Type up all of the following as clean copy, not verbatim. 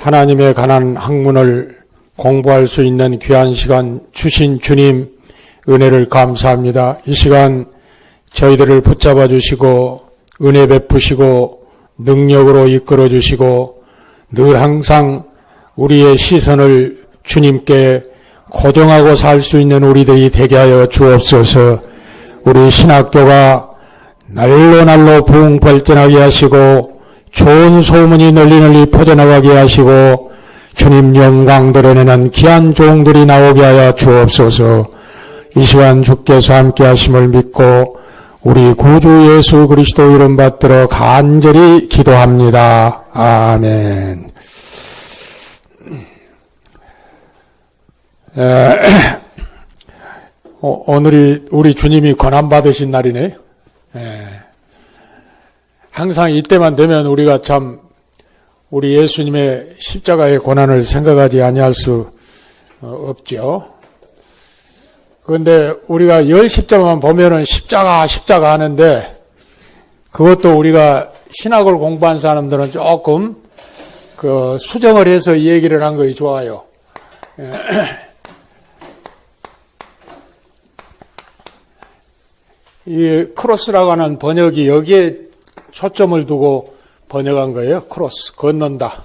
하나님에 관한 학문을 공부할 수 있는 귀한 시간 주신 주님 은혜를 감사합니다. 이 시간 저희들을 붙잡아 주시고 은혜 베푸시고 능력으로 이끌어 주시고 늘 항상 우리의 시선을 주님께 고정하고 살 수 있는 우리들이 되게 하여 주옵소서. 우리 신학교가 날로 날로 부흥 발전하게 하시고 좋은 소문이 널리 퍼져나가게 하시고 주님 영광 드러내는 귀한 종들이 나오게 하여 주옵소서. 이 시간 주께서 함께 하심을 믿고 우리 구주 예수 그리스도 이름 받들어 간절히 기도합니다. 아멘. 오늘이 우리 주님이 고난받으신 날이네요. 항상 이때만 되면 우리가 참 우리 예수님의 십자가의 고난을 생각하지 아니할 수 없죠. 그런데 우리가 열 십자만 보면은 십자가 하는데 그것도 우리가 신학을 공부한 사람들은 조금 그 수정을 해서 이 얘기를 한 것이 좋아요. 이 크로스라고 하는 번역이 여기에 초점을 두고 번역한 거예요. 크로스, 건넌다.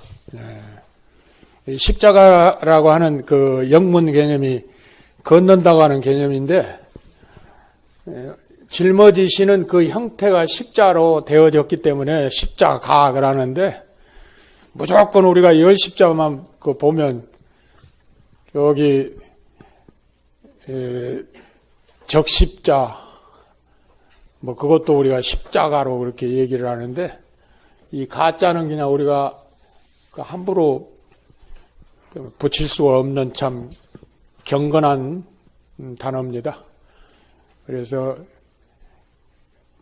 십자가라고 하는 그 영문 개념이 건넌다고 하는 개념인데, 짊어지시는 그 형태가 십자로 되어졌기 때문에 십자가가 하는데, 무조건 우리가 열 십자만 그 보면, 여기, 적십자, 뭐 그것도 우리가 십자가로 그렇게 얘기를 하는데 이 가짜는 그냥 우리가 함부로 붙일 수가 없는 참 경건한 단어입니다. 그래서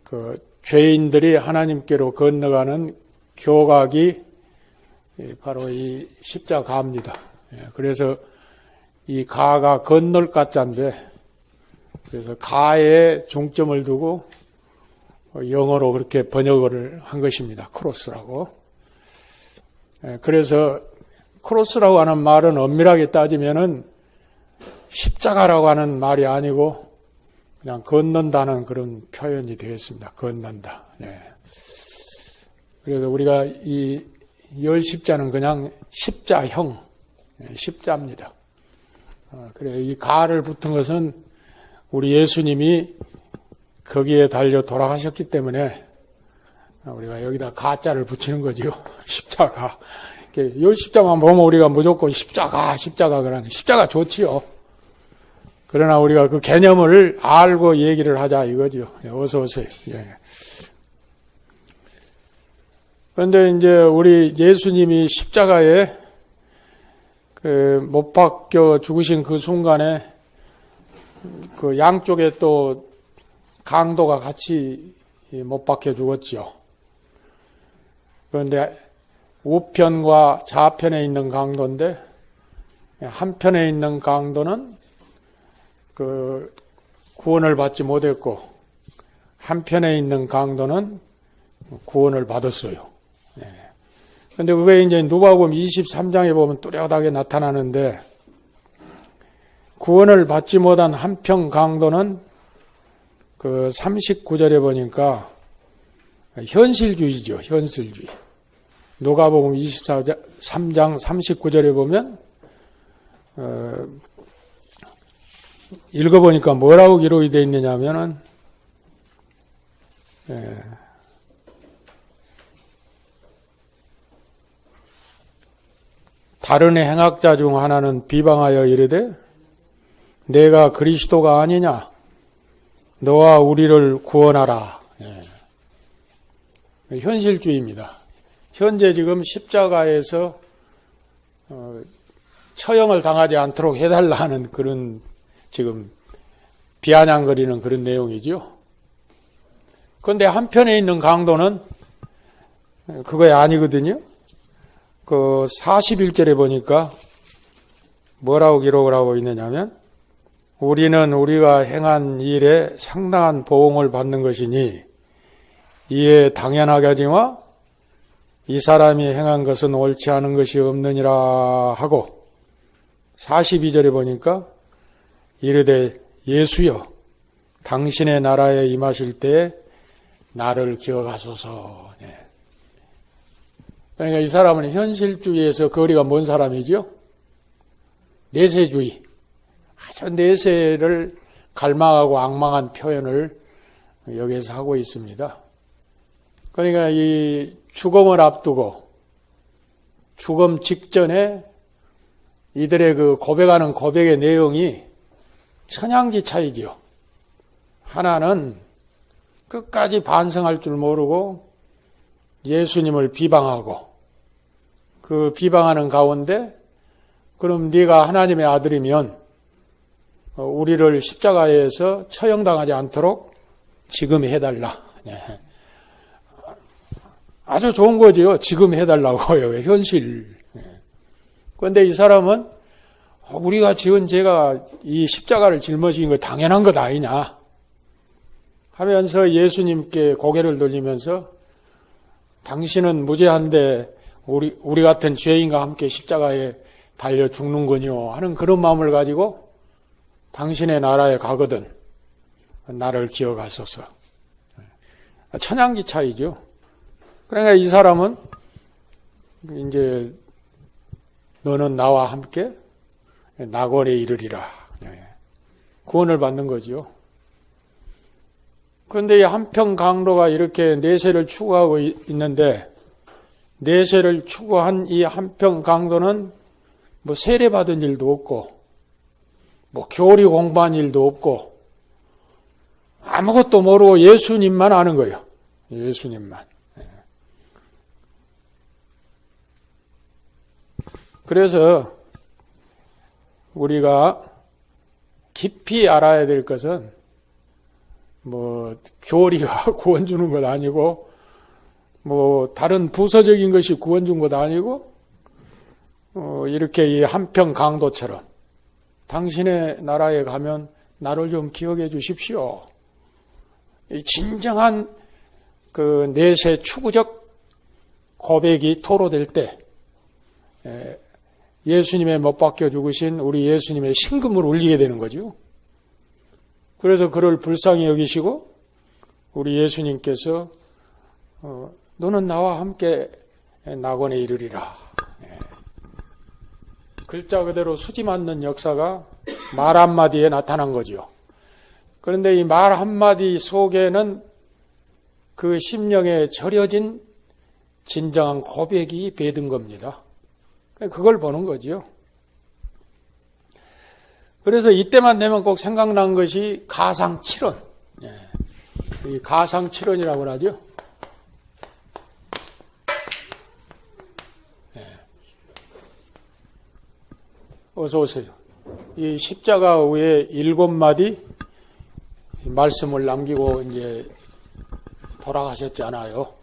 그 죄인들이 하나님께로 건너가는 교각이 바로 이 십자가입니다. 그래서 이 가가 건널 가짜인데 그래서 가에 중점을 두고 영어로 그렇게 번역을 한 것입니다. 크로스라고. 그래서 크로스라고 하는 말은 엄밀하게 따지면은 십자가라고 하는 말이 아니고 그냥 건넌다는 그런 표현이 되겠습니다. 건넌다. 그래서 우리가 이 열 십자는 그냥 십자형, 십자입니다. 그래 이 가를 붙은 것은 우리 예수님이 거기에 달려 돌아가셨기 때문에 우리가 여기다 가짜를 붙이는 거지요. 십자가. 열 십자만 보면 우리가 무조건 십자가 그러니 십자가 좋지요. 그러나 우리가 그 개념을 알고 얘기를 하자 이거죠. 어서 오세요. 그런데 이제 우리 예수님이 십자가에 못 박혀 죽으신 그 순간에 그 양쪽에 또 강도가 같이 못 박혀 죽었죠. 그런데 우편과 좌편에 있는 강도인데 한편에 있는 강도는 그 구원을 받지 못했고 한편에 있는 강도는 구원을 받았어요. 그런데 그게 이제 누가복음 23장에 보면 뚜렷하게 나타나는데 구원을 받지 못한 한편 강도는 그 39절에 보니까 현실주의죠. 현실주의. 누가복음 23장 39절에 보면 읽어보니까 뭐라고 기록이 되어 있느냐 하면은 다른 행악자 중 하나는 비방하여 이르되 내가 그리스도가 아니냐 너와 우리를 구원하라. 현실주의입니다. 현재 지금 십자가에서 처형을 당하지 않도록 해달라 하는 그런 지금 비아냥거리는 그런 내용이죠. 그런데 한편에 있는 강도는 그거 아니거든요. 그 41절에 보니까 뭐라고 기록을 하고 있느냐면 우리는 우리가 행한 일에 상당한 보응을 받는 것이니 이에 당연하게 하지만 이 사람이 행한 것은 옳지 않은 것이 없느니라 하고 42절에 보니까 이르되 예수여 당신의 나라에 임하실 때에 나를 기억하소서. 그러니까 이 사람은 현실주의에서 거리가 먼 사람이죠. 내세주의, 아주 내세를 갈망하고 앙망한 표현을 여기서 하고 있습니다. 그러니까 이 죽음을 앞두고 죽음 직전에 이들의 그 고백하는 고백의 내용이 천양지차이죠. 하나는 끝까지 반성할 줄 모르고 예수님을 비방하고 그 비방하는 가운데 그럼 네가 하나님의 아들이면 우리를 십자가에서 처형당하지 않도록 지금 해달라. 아주 좋은 거죠. 지금 해달라고요. 현실. 그런데 이 사람은 우리가 지은 죄가 이 십자가를 짊어진 거 당연한 것 아니냐 하면서 예수님께 고개를 돌리면서 당신은 무죄한데 우리 같은 죄인과 함께 십자가에 달려 죽는군요 하는 그런 마음을 가지고 당신의 나라에 가거든 나를 기억하소서. 천양지 차이죠. 그러니까 이 사람은 이제 너는 나와 함께 낙원에 이르리라. 구원을 받는 거죠. 그런데 이 한평 강도가 이렇게 내세를 추구하고 있는데 내세를 추구한 이 한평 강도는 뭐 세례받은 일도 없고 뭐 교리 공부한 일도 없고 아무것도 모르고 예수님만 아는 거예요. 예수님만. 그래서 우리가 깊이 알아야 될 것은 뭐 교리가 구원 주는 것 아니고 뭐 다른 부서적인 것이 구원 준 것 아니고 이렇게 이 한평 강도처럼 당신의 나라에 가면 나를 좀 기억해 주십시오. 이 진정한 그 내세 추구적 고백이 토로될 때 예수님의 못 박혀 죽으신 우리 예수님의 신금을 울리게 되는 거죠. 그래서 그를 불쌍히 여기시고 우리 예수님께서 너는 나와 함께 낙원에 이르리라. 글자 그대로 수지 맞는 역사가 말 한마디에 나타난 거죠. 그런데 이 말 한마디 속에는 그 심령에 절여진 진정한 고백이 배든 겁니다. 그걸 보는 거죠. 그래서 이때만 되면 꼭 생각난 것이 가상칠언. 이 가상칠언이라고 하죠. 어서 오세요. 이 십자가 위에 7마디 말씀을 남기고 이제 돌아가셨잖아요.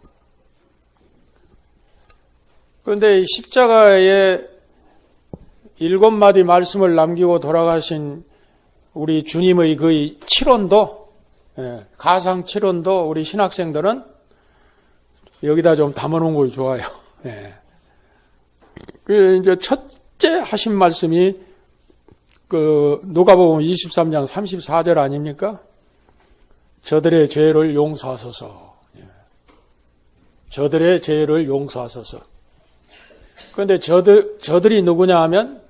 그런데 이 십자가에 7마디 말씀을 남기고 돌아가신 우리 주님의 그 칠언도, 가상 칠언도 우리 신학생들은 여기다 좀 담아놓은 걸 좋아요. 그 이제 첫째 하신 말씀이 그 누가복음 23장 34절 아닙니까? 저들의 죄를 용서하소서. 저들의 죄를 용서하소서. 그런데 저들이 누구냐 하면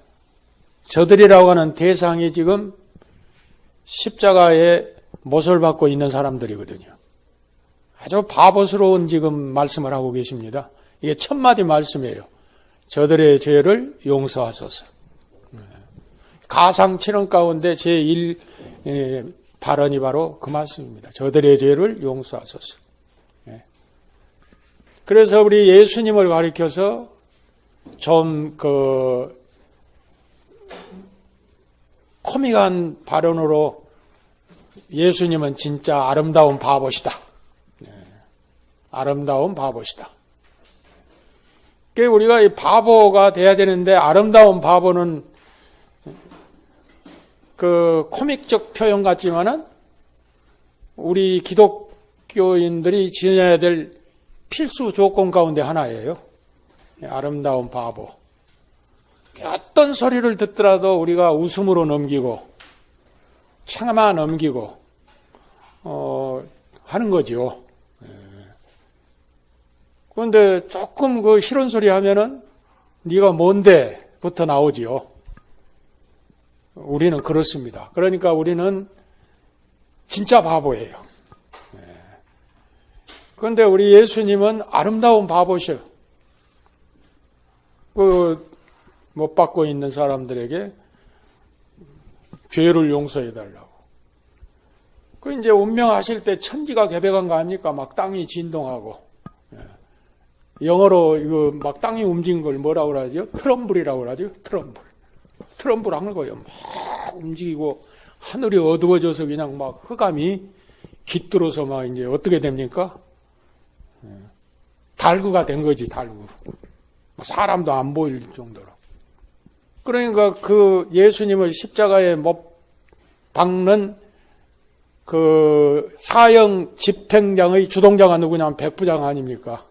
저들이라고 하는 대상이 지금 십자가에 못을 받고 있는 사람들이거든요. 아주 바보스러운 지금 말씀을 하고 계십니다. 이게 첫 마디 말씀이에요. 저들의 죄를 용서하소서. 가상칠언 가운데 제1 발언이 바로 그 말씀입니다. 저들의 죄를 용서하소서. 그래서 우리 예수님을 가리켜서 좀 코믹한 발언으로 예수님은 진짜 아름다운 바보시다. 아름다운 바보시다. 그러니까 우리가 이 바보가 돼야 되는데 아름다운 바보는 그 코믹적 표현 같지만은 우리 기독교인들이 지녀야 될 필수 조건 가운데 하나예요. 아름다운 바보. 어떤 소리를 듣더라도 우리가 웃음으로 넘기고 참아 넘기고 하는 거죠. 그런데 조금 그 싫은 소리 하면은 네가 뭔데부터 나오지요. 우리는 그렇습니다. 그러니까 우리는 진짜 바보예요. 그런데 우리 예수님은 아름다운 바보셔. 못 받고 있는 사람들에게 죄를 용서해 달라고. 이제 운명하실 때 천지가 개벽한 거 아닙니까? 막 땅이 진동하고. 영어로 이거 막 땅이 움직인 걸 뭐라고 그러죠? 트럼블이라고 그러죠? 트럼블 하는 거예요. 막 움직이고 하늘이 어두워져서 그냥 막 흑암이 깃들어서 막 이제 어떻게 됩니까? 달구가 된 거지, 달구. 사람도 안 보일 정도로. 그러니까 그 예수님을 십자가에 못 박는 그 사형 집행장의 주동자가 누구냐면 백부장 아닙니까?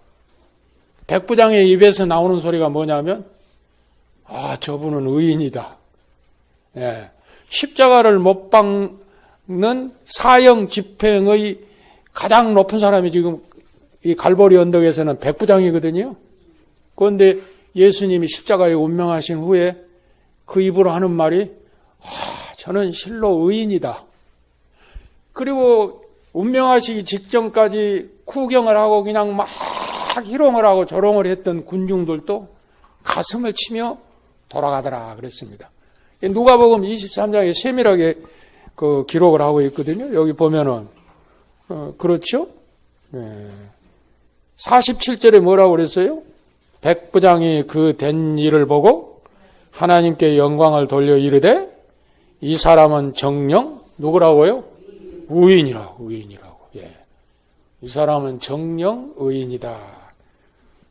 백부장의 입에서 나오는 소리가 뭐냐면, 저분은 의인이다. 예. 십자가를 못 박는 사형 집행의 가장 높은 사람이 지금 이 갈보리 언덕에서는 백부장이거든요. 그런데 예수님이 십자가에 운명하신 후에 그 입으로 하는 말이, 저는 실로 의인이다. 그리고 운명하시기 직전까지 구경을 하고 그냥 막 희롱을 하고 조롱을 했던 군중들도 가슴을 치며 돌아가더라 그랬습니다. 누가복음 23장에 세밀하게 그 기록을 하고 있거든요. 여기 보면은 그렇죠? 네. 47절에 뭐라고 그랬어요? 백부장이 그 된 일을 보고 하나님께 영광을 돌려 이르되 이 사람은 정령 누구라고요? 의인이라고. 예. 이 사람은 정령 의인이다.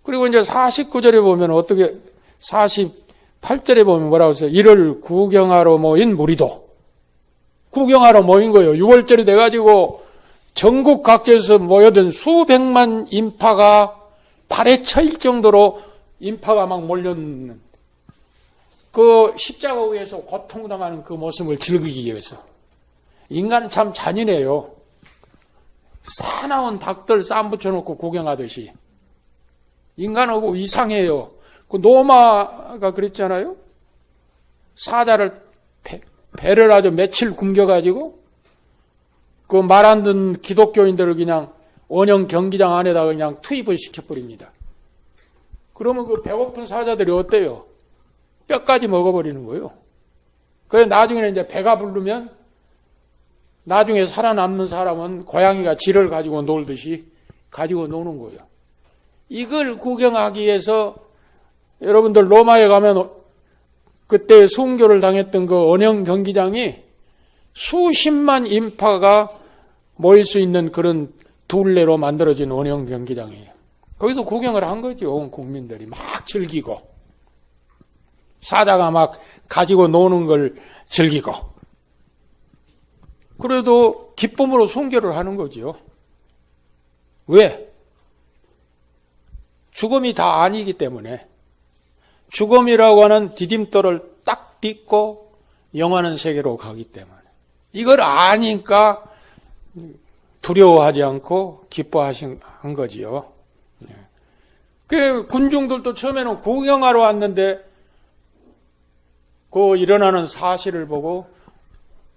그리고 이제 49절에 보면 어떻게 48절에 보면 뭐라고 했어요? 이를 구경하러 모인 무리도. 구경하러 모인 거예요. 6월절이 돼가지고 전국 각지에서 모여든 수백만 인파가 발에 쳐일 정도로 인파가 막 몰렸는 그 십자가 위에서 고통당하는 그 모습을 즐기기 위해서. 인간은 참 잔인해요. 싸나운 닭들 쌈 붙여놓고 구경하듯이. 인간하고 이상해요. 그 노마가 그랬잖아요. 사자를 배를 아주 며칠 굶겨가지고 그 말 안 듣는 기독교인들을 그냥 원형 경기장 안에다가 그냥 투입을 시켜버립니다. 그러면 그 배고픈 사자들이 어때요? 뼈까지 먹어버리는 거예요. 그래서 나중에는 이제 배가 부르면 나중에 살아남는 사람은 고양이가 쥐를 가지고 놀듯이 가지고 노는 거예요. 이걸 구경하기 위해서 여러분들 로마에 가면 그때 순교를 당했던 그 원형 경기장이 수십만 인파가 모일 수 있는 그런 둘레로 만들어진 원형 경기장이에요. 거기서 구경을 한 거죠. 온 국민들이 막 즐기고 사자가 막 가지고 노는 걸 즐기고 그래도 기쁨으로 순교를 하는 거죠. 왜? 죽음이 다 아니기 때문에. 죽음이라고 하는 디딤돌을 딱 딛고 영원한 세계로 가기 때문에. 이걸 아니까 두려워하지 않고 기뻐하신 거지요. 그 군중들도 처음에는 구경하러 왔는데 그 일어나는 사실을 보고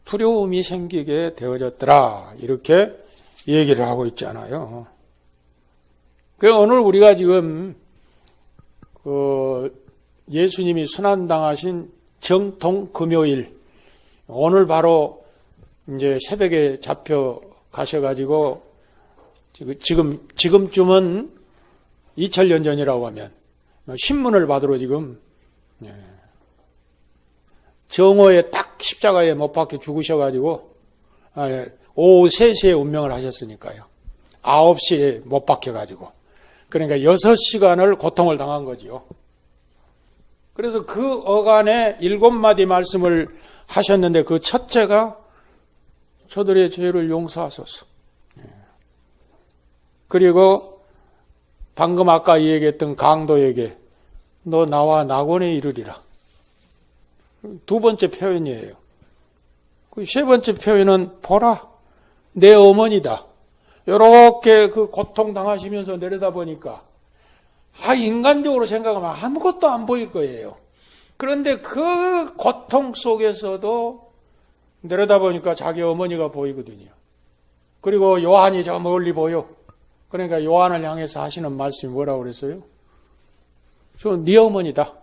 두려움이 생기게 되어졌더라. 이렇게 얘기를 하고 있잖아요. 그 오늘 우리가 지금 예수님이 순환당하신 정통 금요일, 오늘 바로 이제 새벽에 잡혀 가셔가지고 지금쯤은 2000년 전이라고 하면 신문을 받으러 지금 정오에 딱 십자가에 못 박혀 죽으셔가지고 오후 3시에 운명을 하셨으니까요. 9시에 못 박혀가지고 그러니까 6시간을 고통을 당한 거지요. 그래서 그 어간에 7마디 말씀을 하셨는데 그 첫째가 저들의 죄를 용서하소서. 그리고 방금 아까 얘기했던 강도에게 너 나와 낙원에 이르리라. 두 번째 표현이에요. 그 세 번째 표현은 보라 내 어머니다. 이렇게 그 고통 당하시면서 내려다보니까 인간적으로 생각하면 아무것도 안 보일 거예요. 그런데 그 고통 속에서도 내려다보니까 자기 어머니가 보이거든요. 그리고 요한이 저 멀리 보여. 그러니까 요한을 향해서 하시는 말씀이 뭐라고 그랬어요? 저 네 어머니다.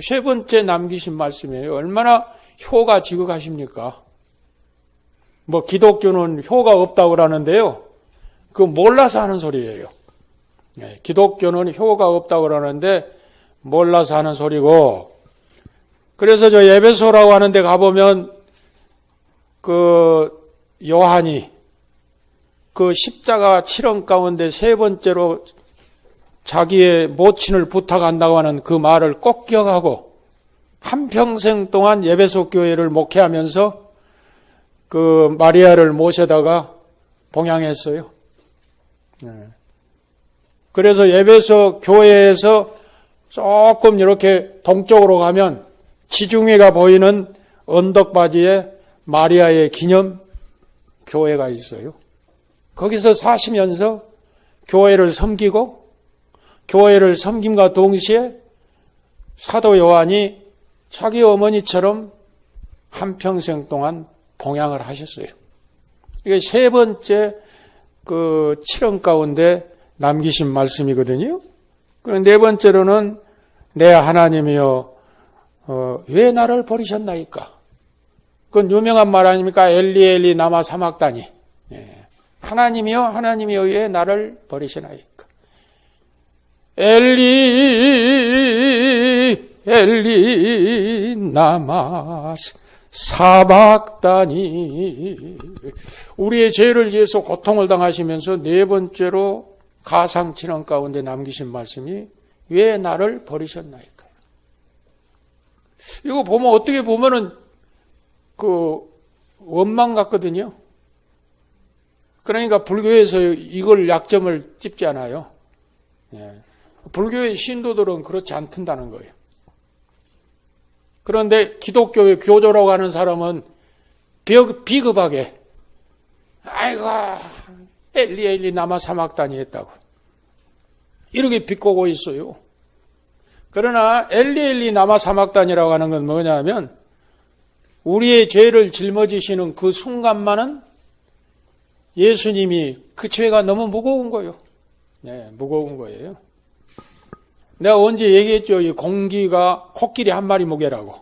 세 번째 남기신 말씀이에요. 얼마나 효가 지극하십니까? 뭐 기독교는 효가 없다고 그러는데요. 그거 몰라서 하는 소리예요. 기독교는 효가 없다고 그러는데 몰라서 하는 소리고, 그래서 저 에베소라고 하는 데 가보면 그 요한이 그 십자가 칠언 가운데 세 번째로 자기의 모친을 부탁한다고 하는 그 말을 꼭 기억하고 한평생 동안 에베소 교회를 목회하면서 그 마리아를 모셔다가 봉양했어요. 그래서 에베소 교회에서 조금 이렇게 동쪽으로 가면 지중해가 보이는 언덕바지에 마리아의 기념 교회가 있어요. 거기서 사시면서 교회를 섬기고, 교회를 섬김과 동시에 사도 요한이 자기 어머니처럼 한평생 동안 봉양을 하셨어요. 이게 세 번째 그 칠언 가운데 남기신 말씀이거든요. 그리고 네 번째로는 내 하나님이여 왜 나를 버리셨나이까? 그건 유명한 말 아닙니까? 엘리 엘리 라마 사막다니. 하나님이여 하나님이여 왜 나를 버리시나이까? 엘리 엘리 라마 사박다니. 우리의 죄를 위해서 고통을 당하시면서 네 번째로 가상칠언 가운데 남기신 말씀이 왜 나를 버리셨나이까? 이거 보면 어떻게 보면은 그 원망 같거든요. 그러니까 불교에서 이걸 약점을 찝지 않아요. 불교의 신도들은 그렇지 않던다는 거예요. 그런데 기독교의 교조라고 하는 사람은 비겁하게 아이고 엘리 엘리 라마 사막다니 했다고 이렇게 비꼬고 있어요. 그러나 엘리 엘리 라마 사막다니라고 하는 건 뭐냐면 우리의 죄를 짊어지시는 그 순간만은 예수님이 그 죄가 너무 무거운 거예요. 무거운 거예요. 내가 언제 얘기했죠. 이 공기가 코끼리 한 마리 무게라고.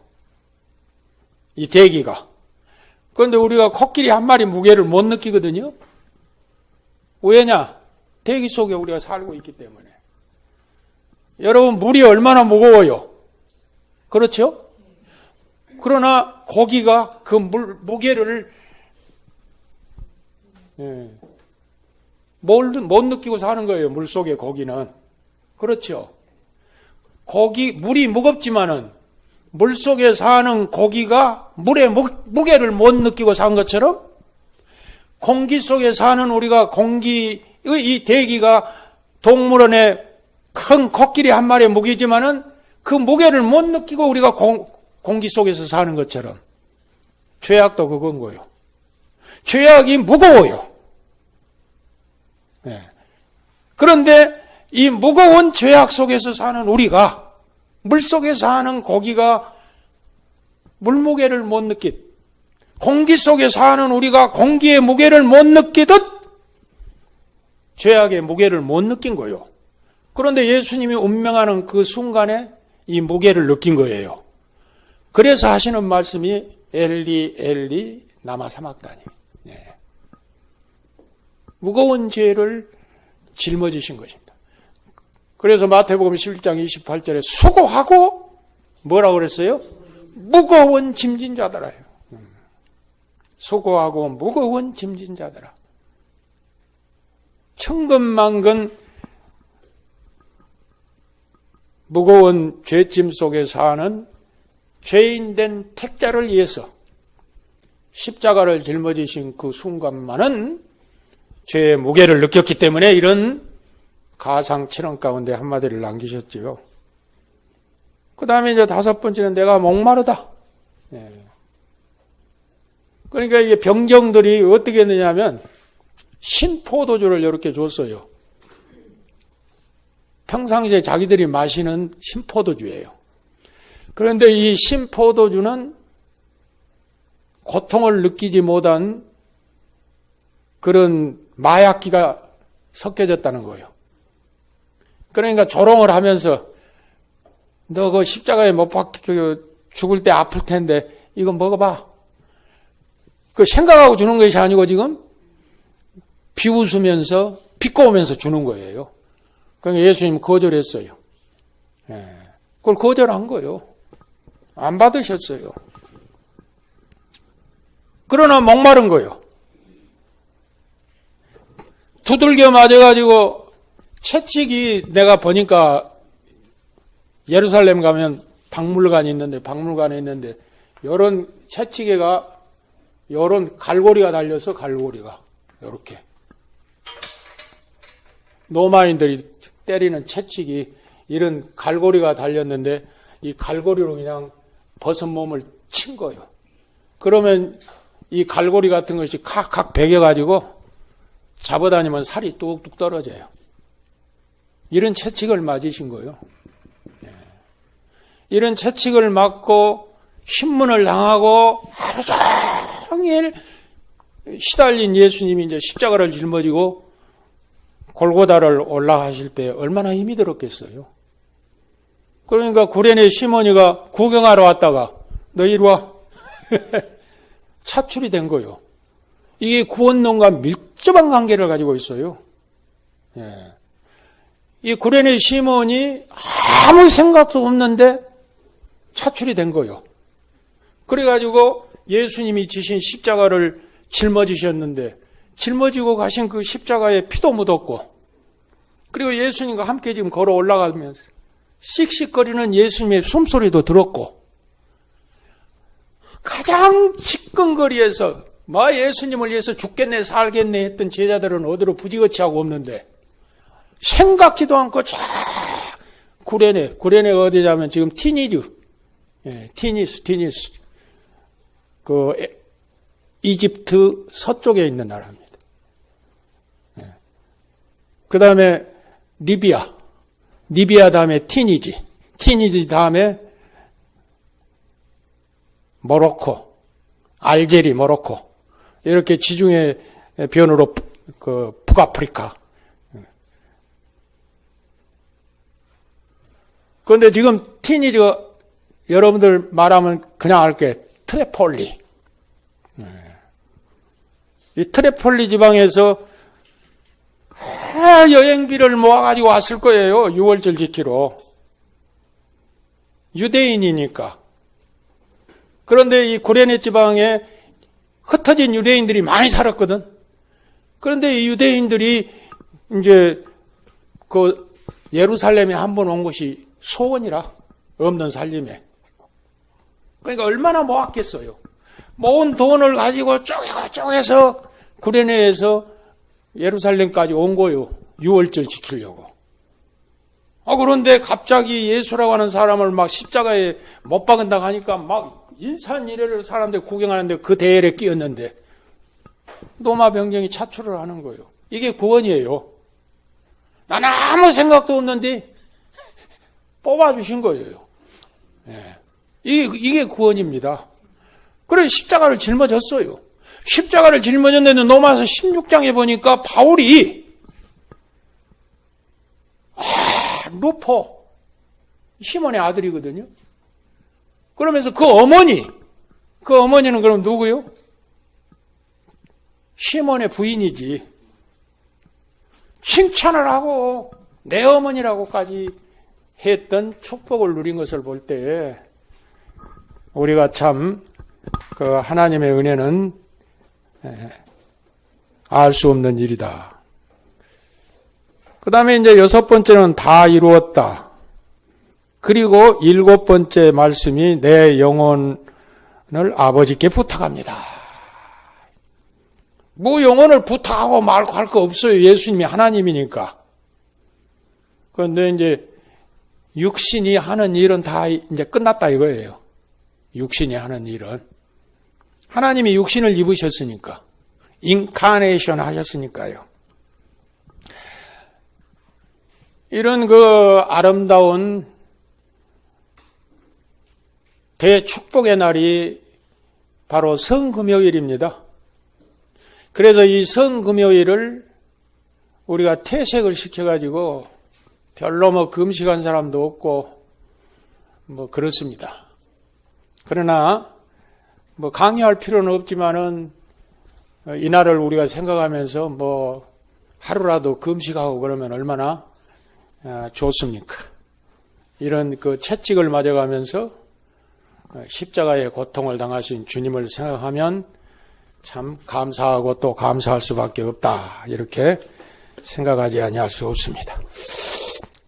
이 대기가. 그런데 우리가 코끼리 한 마리 무게를 못 느끼거든요. 왜냐? 대기 속에 우리가 살고 있기 때문에. 여러분, 물이 얼마나 무거워요? 그렇죠? 그러나 고기가 그 무게를 못 느끼고 사는 거예요. 물 속의 고기는. 그렇죠? 물이 무겁지만은 물 속에 사는 고기가 물의 무게를 못 느끼고 산 것처럼 공기 속에 사는 우리가 공기의 이 대기가 동물원의 큰 코끼리 한 마리의 무게지만은 그 무게를 못 느끼고 우리가 공기 속에서 사는 것처럼 죄악도 그건 거예요. 죄악이 무거워요. 그런데 이 무거운 죄악 속에서 사는 우리가 물속에 사는 고기가 물무게를 못 느끼듯 공기 속에 사는 우리가 공기의 무게를 못 느끼듯 죄악의 무게를 못 느낀 거예요. 그런데 예수님이 운명하는 그 순간에 이 무게를 느낀 거예요. 그래서 하시는 말씀이 엘리 엘리 라마 사막다니. 무거운 죄를 짊어지신 것입니다. 그래서 마태복음 11장 28절에 수고하고 뭐라고 그랬어요? 무거운 짐진 자들아요. 수고하고 무거운 짐진 자들아. 천근만근 무거운 죄짐 속에 사는 죄인된 택자를 위해서 십자가를 짊어지신 그 순간만은 죄의 무게를 느꼈기 때문에 이런 가상 7원 가운데 한마디를 남기셨지요. 그 다음에 이제 5번째는 내가 목마르다. 예. 그러니까 이게 병정들이 어떻게 했느냐면 신포도주를 이렇게 줬어요. 평상시에 자기들이 마시는 신포도주예요. 그런데 이 신포도주는 고통을 느끼지 못한 그런 마약기가 섞여졌다는 거예요. 그러니까 조롱을 하면서 너 그 십자가에 못 박혀 죽을 때 아플 텐데 이거 먹어봐. 그 생각하고 주는 것이 아니고 지금 비웃으면서 비꼬으면서 주는 거예요. 그러니까 예수님 거절했어요. 예. 그걸 거절한 거예요. 안 받으셨어요. 그러나 목마른 거예요. 두들겨 맞아가지고 채찍이 내가 보니까 예루살렘 가면 박물관에 있는데 요런 채찍에가 요런 갈고리가 달려서 갈고리가 요렇게 로마인들이 때리는 채찍이 이런 갈고리가 달렸는데 이 갈고리로 그냥 벗은 몸을 친 거예요. 그러면 이 갈고리 같은 것이 각각 베겨가지고 잡아다니면 살이 뚝뚝 떨어져요. 이런 채찍을 맞으신 거예요. 이런 채찍을 맞고 신문을 당하고 하루 종일 시달린 예수님이 이제 십자가를 짊어지고 골고다를 올라가실 때 얼마나 힘이 들었겠어요. 그러니까 구레네 시몬이가 구경하러 왔다가 너 이리 와. 차출이 된 거예요. 이게 구원론과 밀접한 관계를 가지고 있어요. 예. 이 구레네 시몬이 아무 생각도 없는데 차출이 된 거예요. 그래가지고 예수님이 지신 십자가를 짊어지셨는데 짊어지고 가신 그 십자가에 피도 묻었고 그리고 예수님과 함께 지금 걸어 올라가면서 씩씩거리는 예수님의 숨소리도 들었고 가장 직근거리에서 예수님을 위해서 죽겠네 살겠네 했던 제자들은 어디로 부지거치하고 없는데 생각지도 않고 쫙 구레네가 어디냐면 지금 티니스 그 이집트 서쪽에 있는 나라입니다. 그 다음에 리비아 다음에 티니지 다음에 모로코, 알제리, 모로코 이렇게 지중해 변으로 그 북아프리카. 그런데 지금 티니지가 여러분들 말하면 그냥 알게 트리폴리. 이 트리폴리 지방에서 여행비를 모아가지고 왔을 거예요. 6월절 지키러. 유대인이니까. 그런데 이 구레네 지방에 흩어진 유대인들이 많이 살았거든. 그런데 이 유대인들이 이제 그 예루살렘에 한 번 온 것이 소원이라 없는 살림에. 그러니까 얼마나 모았겠어요. 모은 돈을 가지고 쪼개서 구레네에서 예루살렘까지 온 거요. 6월절 지키려고. 그런데 갑자기 예수라고 하는 사람을 막 십자가에 못 박은다고 하니까 막 인산이래를 사람들 구경하는데 그 대열에 끼었는데 로마 병정이 차출을 하는 거예요. 이게 구원이에요. 난 아무 생각도 없는데 뽑아주신 거예요. 네. 이게 구원입니다. 그래서 십자가를 짊어졌어요. 십자가를 짊어졌는데 로마서 16장에 보니까 바울이 루포 시몬의 아들이거든요. 그러면서 그 어머니는 그럼 누구요? 시몬의 부인이지. 칭찬을 하고 내 어머니라고까지 했던 축복을 누린 것을 볼 때 우리가 참 그 하나님의 은혜는 알 수 없는 일이다. 그 다음에 이제 6번째는 다 이루었다. 그리고 7번째 말씀이 내 영혼을 아버지께 부탁합니다. 뭐 영혼을 부탁하고 말고 할 거 없어요. 예수님이 하나님이니까. 그런데 이제 육신이 하는 일은 다 이제 끝났다 이거예요. 육신이 하는 일은. 하나님이 육신을 입으셨으니까. 인카네이션 하셨으니까요. 이런 그 아름다운 대축복의 날이 바로 성금요일입니다. 그래서 이 성금요일을 우리가 퇴색을 시켜가지고 별로 뭐 금식한 사람도 없고 뭐 그렇습니다. 그러나 뭐 강요할 필요는 없지만은 이날을 우리가 생각하면서 뭐 하루라도 금식하고 그러면 얼마나 좋습니까? 이런 그 채찍을 맞아가면서 십자가의 고통을 당하신 주님을 생각하면 참 감사하고 또 감사할 수밖에 없다. 이렇게 생각하지 아니할 수 없습니다.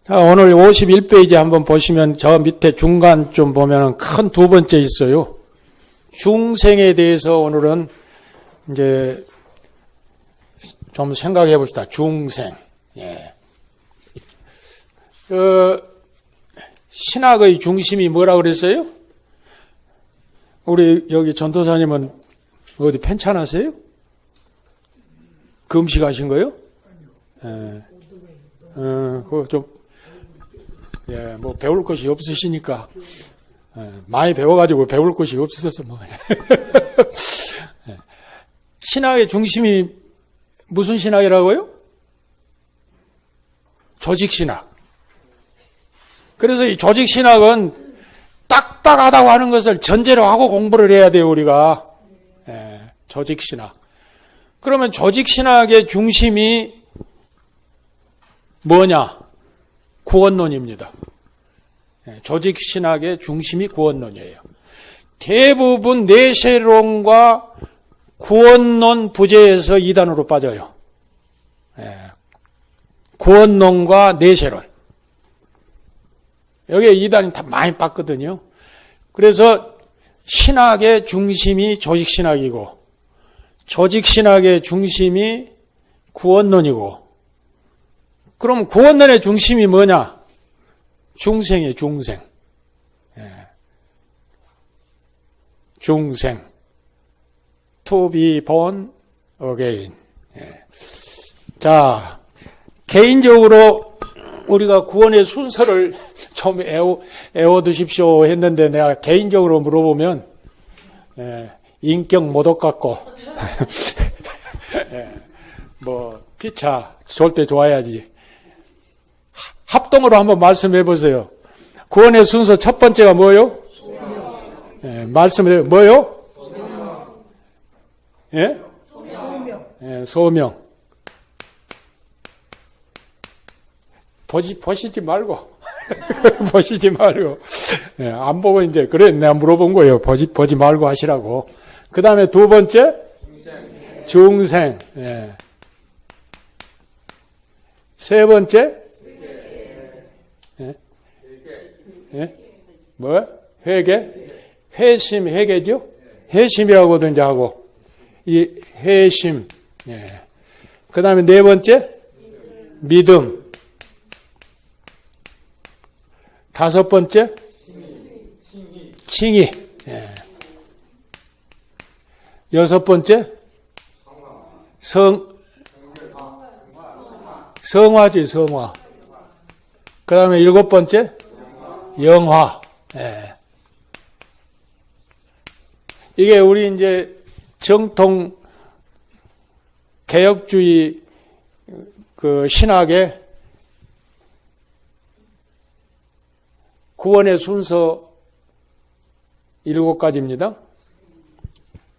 자, 오늘 51페이지 한번 보시면 저 밑에 중간 좀 보면은 큰 두 번째 있어요. 중생에 대해서 오늘은 이제 좀 생각해 봅시다. 중생. 예. 신학의 중심이 뭐라 그랬어요? 우리 여기 전도사님은 어디 편찮으세요? 금식하신 거요? 예. 그거 좀, 예, 뭐 배울 것이 없으시니까, 예, 많이 배워가지고 배울 것이 없어서 뭐. 예. 신학의 중심이 무슨 신학이라고요? 조직신학. 그래서 이 조직신학은 딱딱하다고 하는 것을 전제로 하고 공부를 해야 돼요, 우리가. 예, 조직신학. 그러면 조직신학의 중심이 뭐냐? 구원론입니다. 예, 조직신학의 중심이 구원론이에요. 대부분 내세론과 구원론 부재에서 이단으로 빠져요. 예, 구원론과 내세론. 여기에 이단이 다 많이 빠거든요. 그래서 신학의 중심이 조직신학이고 조직신학의 중심이 구원론이고 그럼 구원론의 중심이 뭐냐? 중생이에요. 중생. 예. 중생. To be born again. 예. 자, 개인적으로 우리가 구원의 순서를 좀 애워두십시오 했는데 내가 개인적으로 물어보면 인격 모독 같고 뭐 피차 좋을 때 좋아야지. 합동으로 한번 말씀해 보세요. 구원의 순서 첫 번째가 뭐요? 말씀해 뭐요? 예? 소명. 보시지 말고. 보시지 말고. 예, 안 보고 이제, 그래, 내가 물어본 거예요. 보지 말고 하시라고. 그 다음에 두 번째? 중생. 예. 세 번째? 예? 예? 뭐? 회개? 회심, 회개죠? 회심이라고도 이제 하고. 이 회심. 예. 그 다음에 네 번째? 믿음. 다섯 번째? 칭의. 예. 여섯 번째? 성화지, 성화. 그 다음에 일곱 번째? 영화. 예. 이게 우리 이제 정통 개혁주의 그 신학의 구원의 순서 7가지입니다.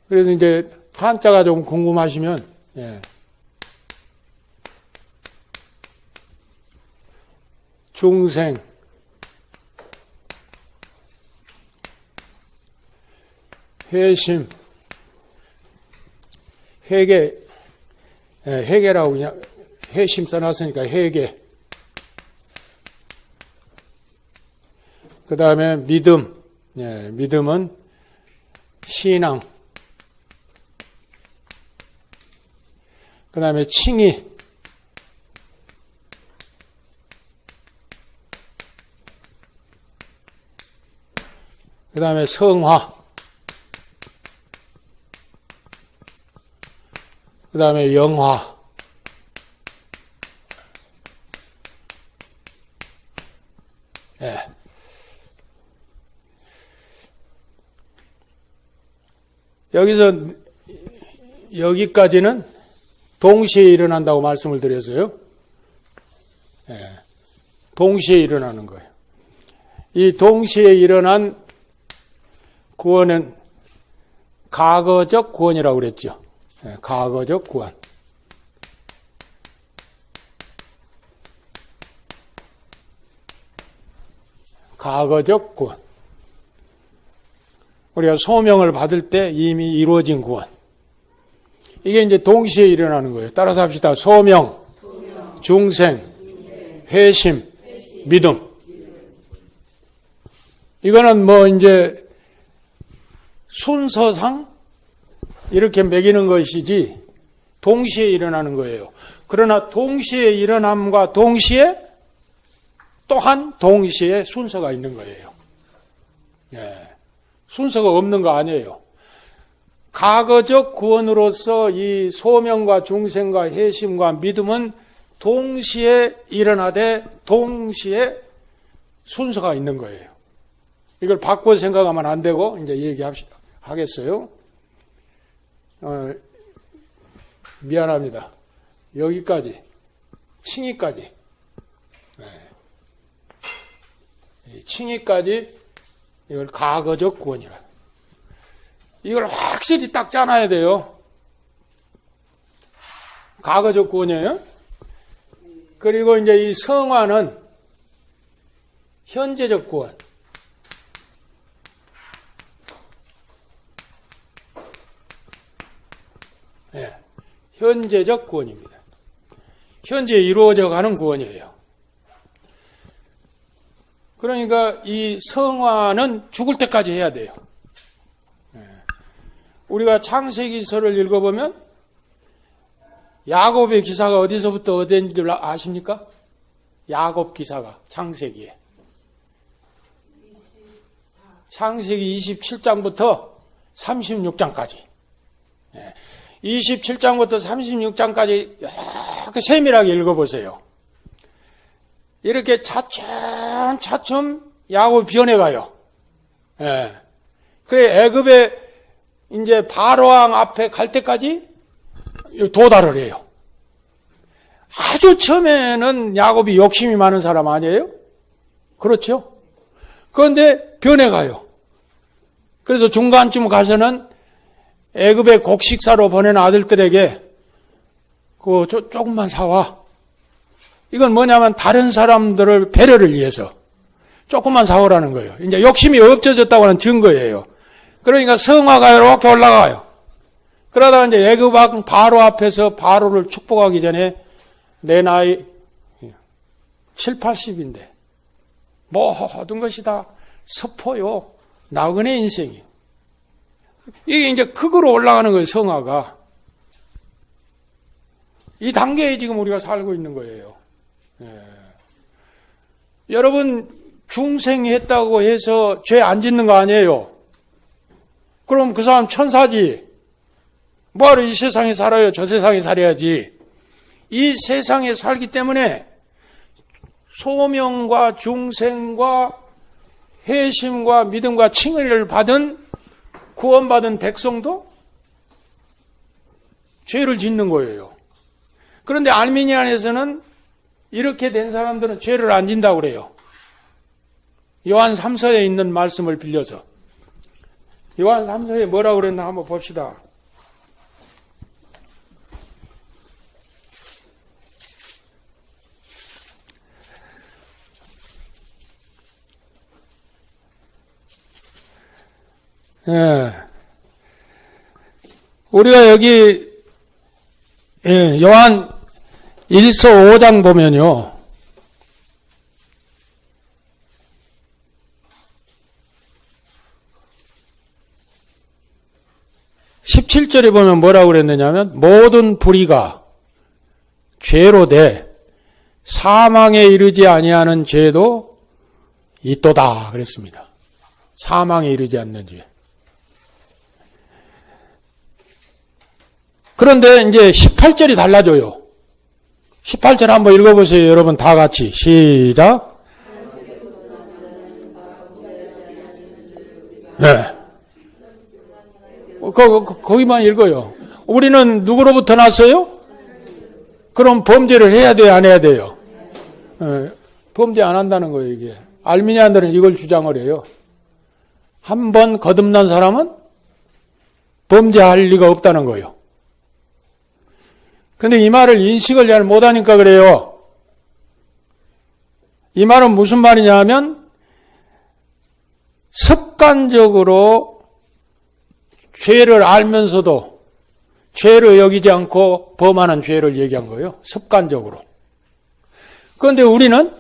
그래서 이제 한자가 좀 궁금하시면, 예. 중생, 회심, 회개, 예, 회개라고 그냥 회심 써놨으니까 회개. 그 다음에 믿음, 예, 믿음은 신앙. 그 다음에 칭의. 그 다음에 성화, 그 다음에 영화, 예. 여기서 여기까지는 동시에 일어난다고 말씀을 드렸어요. 예. 동시에 일어나는 거예요. 이 동시에 일어난 구원은 과거적 구원이라고 그랬죠. 예. 과거적 구원. 과거적 구원. 우리가 소명을 받을 때 이미 이루어진 구원. 이게 이제 동시에 일어나는 거예요. 따라서 합시다. 소명, 중생, 회심, 믿음. 이거는 뭐 이제 순서상 이렇게 매기는 것이지 동시에 일어나는 거예요. 그러나 동시에 일어남과 동시에 또한 동시에 순서가 있는 거예요. 예. 순서가 없는 거 아니에요. 과거적 구원으로서 이 소명과 중생과 회심과 믿음은 동시에 일어나되 동시에 순서가 있는 거예요. 이걸 바꿔 생각하면 안 되고 이제 얘기하겠어요. 미안합니다. 여기까지 칭의까지 칭의까지 이걸 과거적 구원이라. 이걸 확실히 딱 짜놔야 돼요. 과거적 구원이에요. 그리고 이제 이 성화는 현재적 구원. 예, 현재적 구원입니다. 현재 이루어져 가는 구원이에요. 그러니까 이 성화는 죽을 때까지 해야 돼요. 우리가 창세기서를 읽어보면 야곱의 기사가 어디서부터 어디인 줄 아십니까? 야곱 기사가 창세기에. 창세기 27장부터 36장까지. 27장부터 36장까지 이렇게 세밀하게 읽어보세요. 이렇게 차츰 야곱이 변해가요. 예. 그래, 애굽에 이제 바로왕 앞에 갈 때까지 도달을 해요. 아주 처음에는 야곱이 욕심이 많은 사람 아니에요? 그렇죠? 그런데 변해가요. 그래서 중간쯤 가서는 애굽에 곡식사로 보낸 아들들에게 조금만 사와. 이건 뭐냐면 다른 사람들을 배려를 위해서 조금만 사오라는 거예요. 이제 욕심이 없어졌다고 하는 증거예요. 그러니까 성화가 이렇게 올라가요. 그러다가 이제 애굽 왕 바로 앞에서 바로를 축복하기 전에 내 나이 7, 80인데 모든 것이 다 서포요. 나그네 인생이에요. 이게 이제 극으로 올라가는 거예요, 성화가. 이 단계에 지금 우리가 살고 있는 거예요. 예. 여러분, 중생했다고 해서 죄 안 짓는 거 아니에요. 그럼 그 사람 천사지. 뭐하러 이 세상에 살아요? 저 세상에 살아야지. 이 세상에 살기 때문에 소명과 중생과 회심과 믿음과 칭의를 받은 구원받은 백성도 죄를 짓는 거예요. 그런데 아르미니안에서는 이렇게 된 사람들은 죄를 안 진다고 그래요. 요한 3서에 있는 말씀을 빌려서. 요한 3서에 뭐라고 그랬나 한번 봅시다. 예. 우리가 여기 요한 1서 5장 보면요. 17절에 보면 뭐라고 그랬느냐면 모든 불의가 죄로 돼 사망에 이르지 아니하는 죄도 있도다 그랬습니다. 사망에 이르지 않는 죄. 그런데 이제 18절이 달라져요. 18절 한번 읽어보세요. 여러분 다 같이. 시작. 네. 거기만 읽어요. 우리는 누구로부터 났어요? 그럼 범죄를 해야 돼요? 안 해야 돼요? 네. 범죄 안 한다는 거예요, 이게. 알미니안들은 이걸 주장을 해요. 한 번 거듭난 사람은 범죄할 리가 없다는 거예요. 근데 이 말을 인식을 잘 못하니까 그래요. 이 말은 무슨 말이냐 하면 습관적으로 죄를 알면서도 죄를 여기지 않고 범하는 죄를 얘기한 거예요. 습관적으로. 그런데 우리는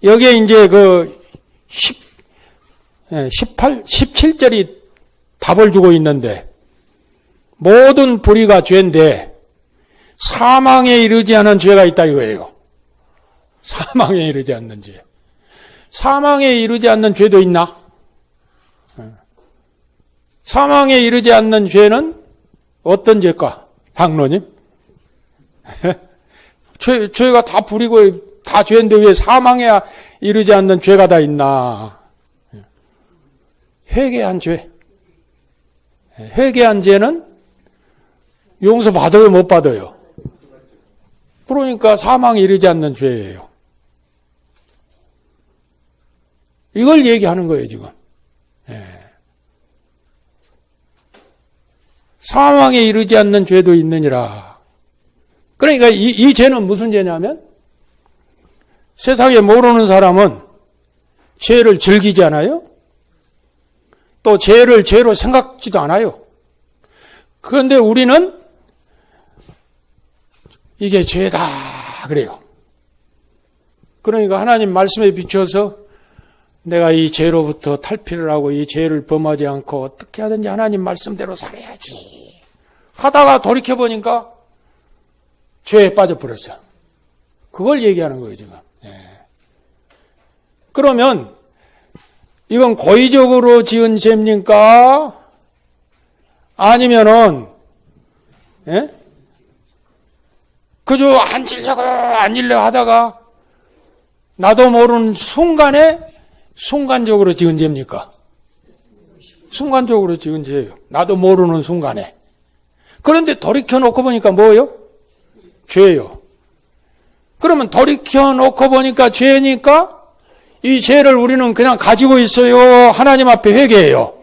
여기에 이제 17절이 답을 주고 있는데 모든 불의가 죄인데 사망에 이르지 않은 죄가 있다 이거예요. 사망에 이르지 않는 죄. 사망에 이르지 않는 죄도 있나? 사망에 이르지 않는 죄는 어떤 죄일까? 장로님? 죄가 다 불이고 다 죄인데 왜 사망에 이르지 않는 죄가 다 있나? 회개한 죄. 회개한 죄는 용서받아요, 못 받아요? 그러니까 사망에 이르지 않는 죄예요. 이걸 얘기하는 거예요, 지금. 사망에 이르지 않는 죄도 있느니라. 그러니까 이 죄는 무슨 죄냐면 세상에 모르는 사람은 죄를 즐기지 않아요. 또 죄를 죄로 생각지도 않아요. 그런데 우리는 이게 죄다 그래요. 그러니까 하나님 말씀에 비추어서 내가 이 죄로부터 탈피를 하고 이 죄를 범하지 않고 어떻게 하든지 하나님 말씀대로 살아야지 하다가 돌이켜보니까 죄에 빠져버렸어요. 그걸 얘기하는 거예요, 지금. 그러면 이건 고의적으로 지은 죄입니까? 아니면은 그저 안 지려고 하다가 나도 모르는 순간에 순간적으로 지은 죄입니까? 순간적으로 지은 죄예요. 나도 모르는 순간에. 그런데 돌이켜놓고 보니까 뭐예요? 죄예요. 그러면 돌이켜놓고 보니까 죄니까 이 죄를 우리는 그냥 가지고 있어요? 하나님 앞에 회개해요?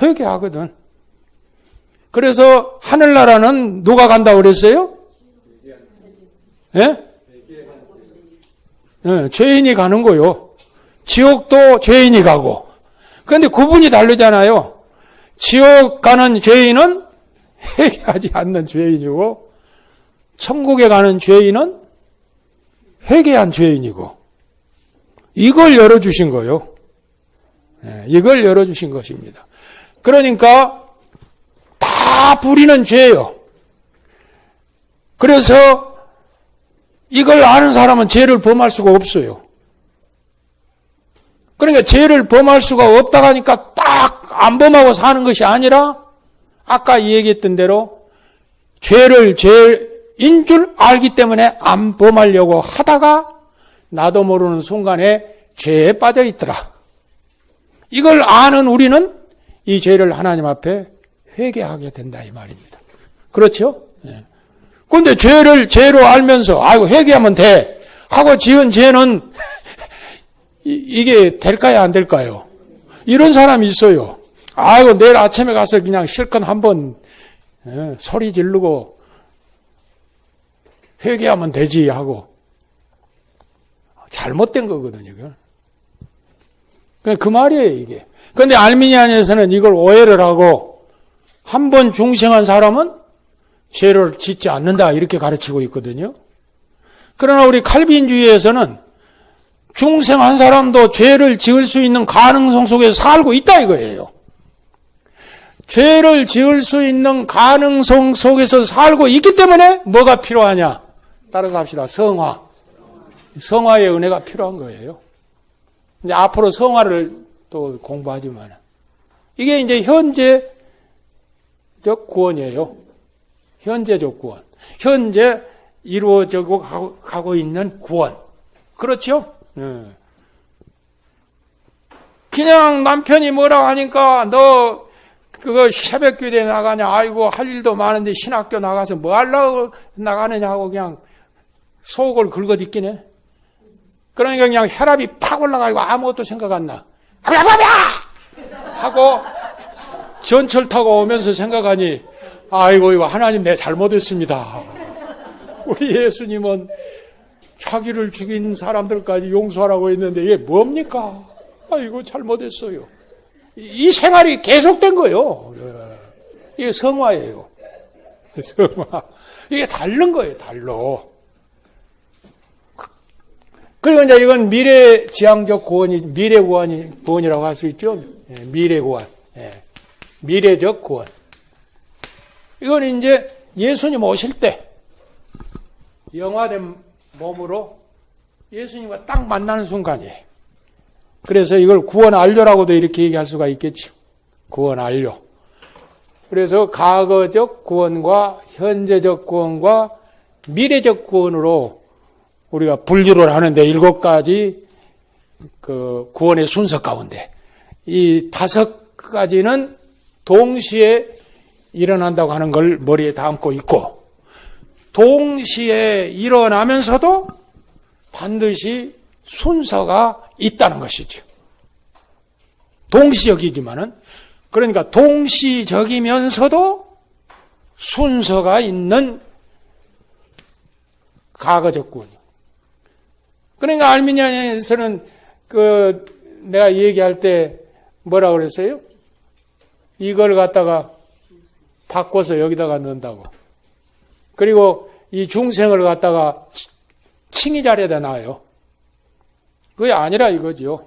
회개하거든. 그래서 하늘나라는 누가 간다고 그랬어요? 예? 죄인이 가는 거요. 지옥도 죄인이 가고. 그런데 구분이 다르잖아요. 지옥 가는 죄인은 회개하지 않는 죄인이고 천국에 가는 죄인은 회개한 죄인이고. 이걸 열어주신 거요. 이걸 열어주신 것입니다. 그러니까 다 부리는 죄예요. 그래서 이걸 아는 사람은 죄를 범할 수가 없어요. 그러니까 죄를 범할 수가 없다고 하니까 딱 안 범하고 사는 것이 아니라 아까 얘기했던 대로 죄를 죄인 줄 알기 때문에 안 범하려고 하다가 나도 모르는 순간에 죄에 빠져 있더라. 이걸 아는 우리는 이 죄를 하나님 앞에 회개하게 된다 이 말입니다. 그렇죠? 그런데 죄를 죄로 알면서 아이고 회개하면 돼 하고 지은 죄는 이게 될까요 안 될까요? 이런 사람이 있어요. 아이고 내일 아침에 가서 그냥 실컷 한번 소리 지르고 회개하면 되지 하고 잘못된 거거든요. 그 말이에요 이게. 그런데 알미니안에서는 이걸 오해를 하고 한 번 중생한 사람은 죄를 짓지 않는다 이렇게 가르치고 있거든요. 그러나 우리 칼빈주의에서는 중생한 사람도 죄를 지을 수 있는 가능성 속에서 살고 있다 이거예요. 죄를 지을 수 있는 가능성 속에서 살고 있기 때문에 뭐가 필요하냐? 따라서 합시다. 성화. 성화의 은혜가 필요한 거예요. 이제 앞으로 성화를 또 공부하지만. 이게 이제 현재적 구원이에요. 현재적 구원. 현재 이루어져 가고 있는 구원. 그렇죠? 그냥 남편이 뭐라고 하니까 너 그거 새벽교대 나가냐? 아이고 할 일도 많은데 신학교 나가서 뭐 하려고 나가느냐 하고 그냥 속을 긁어짓기네. 그러니까 그냥 혈압이 팍 올라가고 아무것도 생각 안 나. 하고 전철 타고 오면서 생각하니 아이고 이거 하나님 내 잘못했습니다. 우리 예수님은 자기를 죽인 사람들까지 용서하라고 했는데 이게 뭡니까? 아이고 잘못했어요. 이 생활이 계속된 거예요. 이게 성화예요. 성화. 이게 다른 거예요. 달로. 그리고 이제 이건 미래지향적 구원이, 구원이라고 할 수 있죠. 미래 구원. 미래적 구원. 이건 이제 예수님 오실 때 영화된 몸으로 예수님과 딱 만나는 순간이에요. 그래서 이걸 구원 완료라고도 이렇게 얘기할 수가 있겠죠. 구원 완료. 그래서 과거적 구원과 현재적 구원과 미래적 구원으로 우리가 분류를 하는데 7가지 그 구원의 순서 가운데 이 5가지는 동시에 일어난다고 하는 걸 머리에 담고 있고 동시에 일어나면서도 반드시 순서가 있다는 것이죠. 동시적이지만은 그러니까 동시적이면서도 순서가 있는 과거적 구원이요. 그러니까 알미니아에서는 그 내가 얘기할 때 뭐라 그랬어요? 이걸 갖다가 바꿔서 여기다가 넣는다고. 그리고 이 중생을 갖다가 칭의 자리에다 놔요. 그게 아니라 이거지요.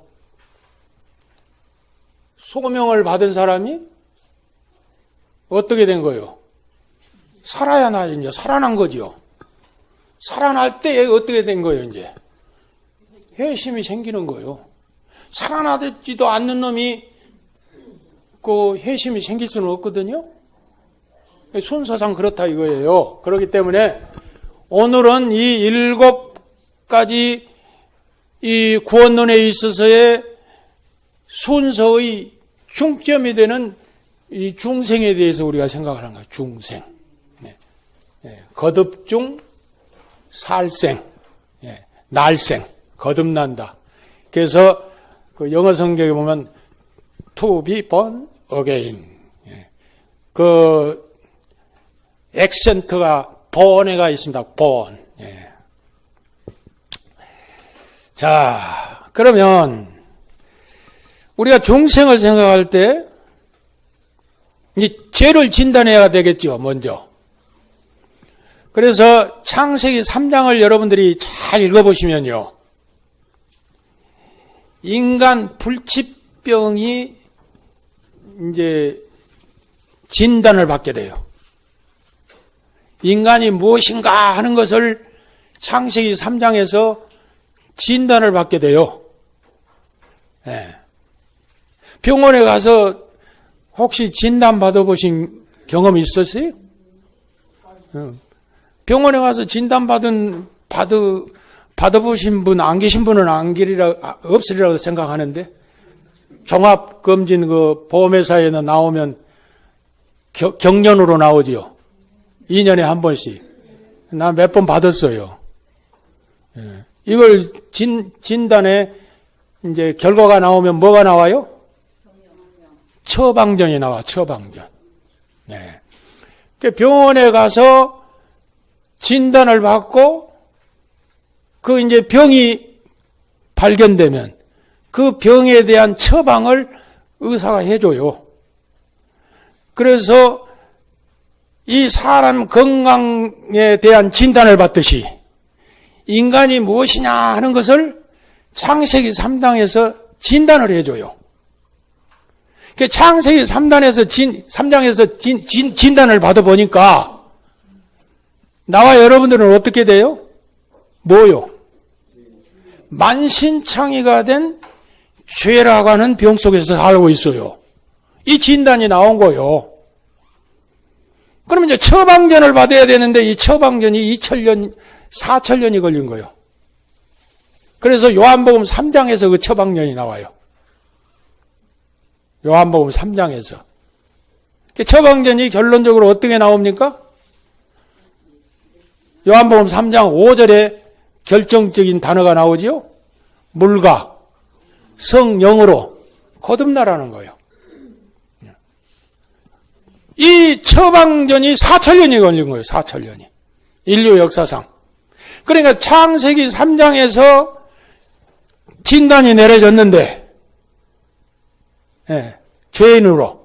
소명을 받은 사람이 어떻게 된 거예요? 살아야 나죠. 살아난 거죠. 살아날 때 어떻게 된 거예요, 이제? 회심이 생기는 거예요. 살아나지도 않는 놈이 그 회심이 생길 수는 없거든요. 순서상 그렇다 이거예요. 그렇기 때문에 오늘은 이 7가지 이 구원론에 있어서의 순서의 중점이 되는 이 중생에 대해서 우리가 생각을 하는 거예요. 중생. 거듭중, 살생, 날생, 거듭난다. 그래서 그 영어 성경에 보면 to be born again. 그 액센트가 born에가 있습니다. born. 자, 그러면 우리가 중생을 생각할 때 이 죄를 진단해야 되겠죠, 먼저. 그래서 창세기 3장을 여러분들이 잘 읽어보시면요. 인간 불치병이 이제 진단을 받게 돼요. 인간이 무엇인가 하는 것을 창세기 3장에서 진단을 받게 돼요. 병원에 가서 혹시 진단 받아보신 경험이 있었어요? 병원에 가서 진단 받아보신 분, 안 계신 분은 없으리라고 생각하는데, 종합검진 그 보험회사에는 나오면 경련으로 나오지요. 2년에 한 번씩. 나 몇 번 받았어요. 이걸 진단에 이제 결과가 나오면 뭐가 나와요? 처방전이 나와, 처방전. 병원에 가서 진단을 받고 그 이제 병이 발견되면 그 병에 대한 처방을 의사가 해줘요. 그래서 이 사람 건강에 대한 진단을 받듯이 인간이 무엇이냐 하는 것을 창세기 3장에서 진단을 해줘요. 창세기 3장에서 진단을 받아보니까 나와 여러분들은 어떻게 돼요? 뭐요? 만신창이가 된 죄라고 하는 병 속에서 살고 있어요. 이 진단이 나온 거요. 그러면 이제 처방전을 받아야 되는데 이 처방전이 2000년, 4000년이 걸린 거예요. 그래서 요한복음 3장에서 그 처방전이 나와요. 요한복음 3장에서. 처방전이 결론적으로 어떻게 나옵니까? 요한복음 3장 5절에 결정적인 단어가 나오지요. 물과 성령으로 거듭나라는 거예요. 이 처방전이 4000년이 걸린 거예요. 4000년이. 인류 역사상. 그러니까 창세기 3장에서 진단이 내려졌는데 죄인으로